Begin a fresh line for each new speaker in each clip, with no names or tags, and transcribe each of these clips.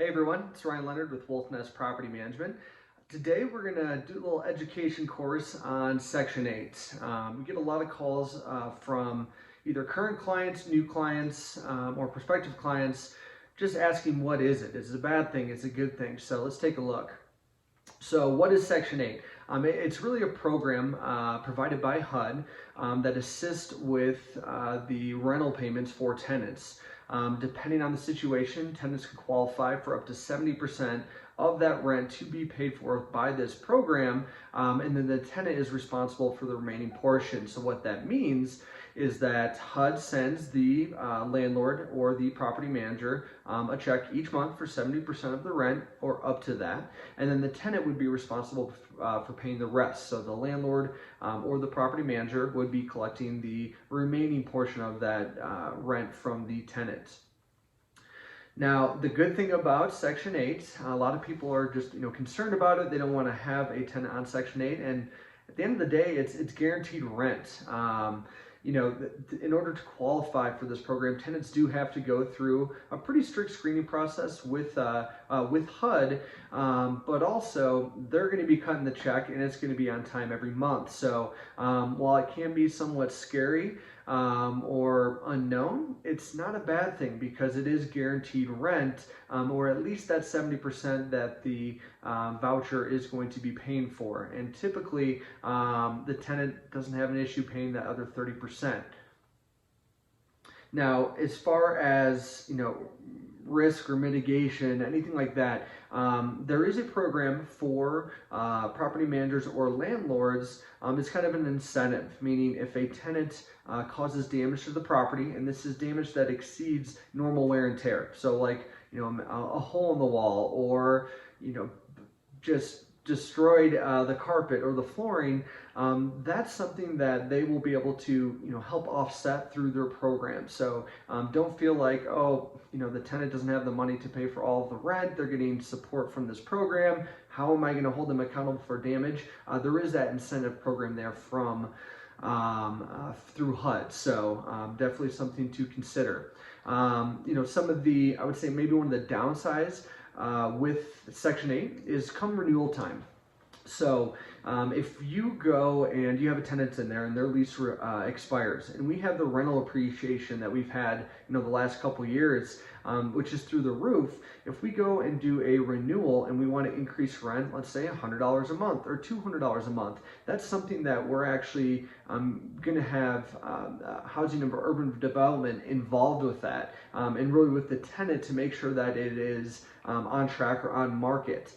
Hey everyone, it's Landlord with Wolfnest Property Management. Today we're going to do a little education course on Section 8. We get a lot of calls from either current clients, new clients, or prospective clients just asking what is it? Is it a bad thing? Is it a good thing? So let's take a look. So what is Section 8? It's really a program provided by HUD that assists with the rental payments for tenants. Depending on the situation, tenants can qualify for up to 70% of that rent to be paid for by this program, and then the tenant is responsible for the remaining portion. So what that means is that HUD sends the landlord or the property manager a check each month for 70% of the rent or up to that, and then the tenant would be responsible for paying the rest. So the landlord or the property manager would be collecting the remaining portion of that rent from the tenant. Now, the good thing about Section 8, a lot of people are just concerned about it. They don't want to have a tenant on Section 8, and at the end of the day, it's guaranteed rent. In order to qualify for this program, tenants do have to go through a pretty strict screening process with HUD, but also they're going to be cutting the check and it's going to be on time every month. So while it can be somewhat scary or unknown, it's not a bad thing because it is guaranteed rent, or at least that 70% that the voucher is going to be paying for. And typically the tenant doesn't have an issue paying that other 30%. Now, as far as risk or mitigation, anything like that, there is a program for property managers or landlords. It's kind of an incentive, meaning if a tenant causes damage to the property, and this is damage that exceeds normal wear and tear, so like a hole in the wall, or just destroyed the carpet or the flooring, that's something that they will be able to help offset through their program. So don't feel like, oh, the tenant doesn't have the money to pay for all of the rent, they're getting support from this program, how am I going to hold them accountable for damage? There is that incentive program there from through HUD, so definitely something to consider. Some of the, I would say maybe one of the downsides with Section 8 is come renewal time. So if you go and you have a tenant in there and their lease expires, and we have the rental appreciation that we've had the last couple years, which is through the roof, if we go and do a renewal and we want to increase rent, let's say $100 a month or $200 a month, that's something that we're actually going to have housing and urban development involved with that, and really with the tenant to make sure that it is on track or on market.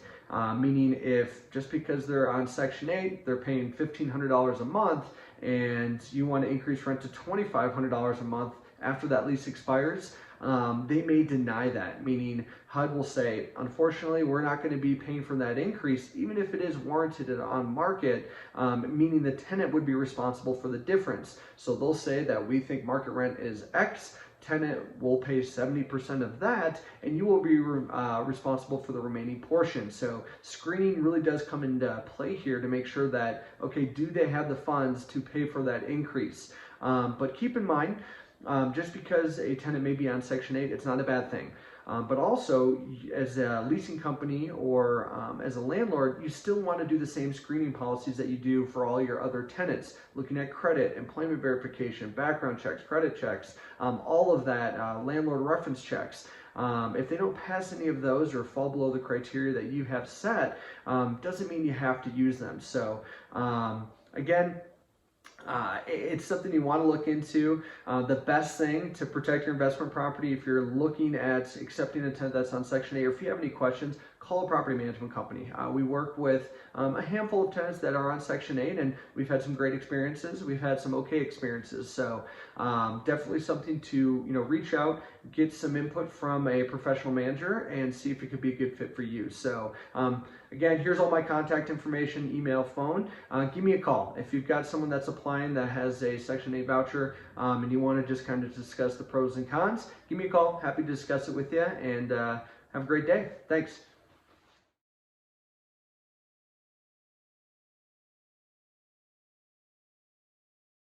Meaning if just because they're on Section 8, they're paying $1,500 a month, and you want to increase rent to $2,500 a month after that lease expires, they may deny that, meaning HUD will say, unfortunately, we're not going to be paying for that increase, even if it is warranted and on market, meaning the tenant would be responsible for the difference. So they'll say that we think market rent is X, tenant will pay 70% of that, and you will be responsible for the remaining portion. So screening really does come into play here to make sure that, okay, do they have the funds to pay for that increase? But keep in mind, just because a tenant may be on Section 8, it's not a bad thing. But also, as a leasing company or as a landlord, you still want to do the same screening policies that you do for all your other tenants, looking at credit, employment verification, background checks, credit checks, all of that, landlord reference checks. If they don't pass any of those or fall below the criteria that you have set, doesn't mean you have to use them. So again, it's something you want to look into. The best thing to protect your investment property, if you're looking at accepting a tenant that's on Section 8, or if you have any questions, call a property management company. We work with a handful of tenants that are on Section 8, and we've had some great experiences. We've had some okay experiences. So definitely something to reach out, get some input from a professional manager, and see if it could be a good fit for you. So again, here's all my contact information, email, phone. Give me a call. If you've got someone that's applying that has a Section 8 voucher and you want to just kind of discuss the pros and cons, give me a call. Happy to discuss it with you, and have a great day. Thanks.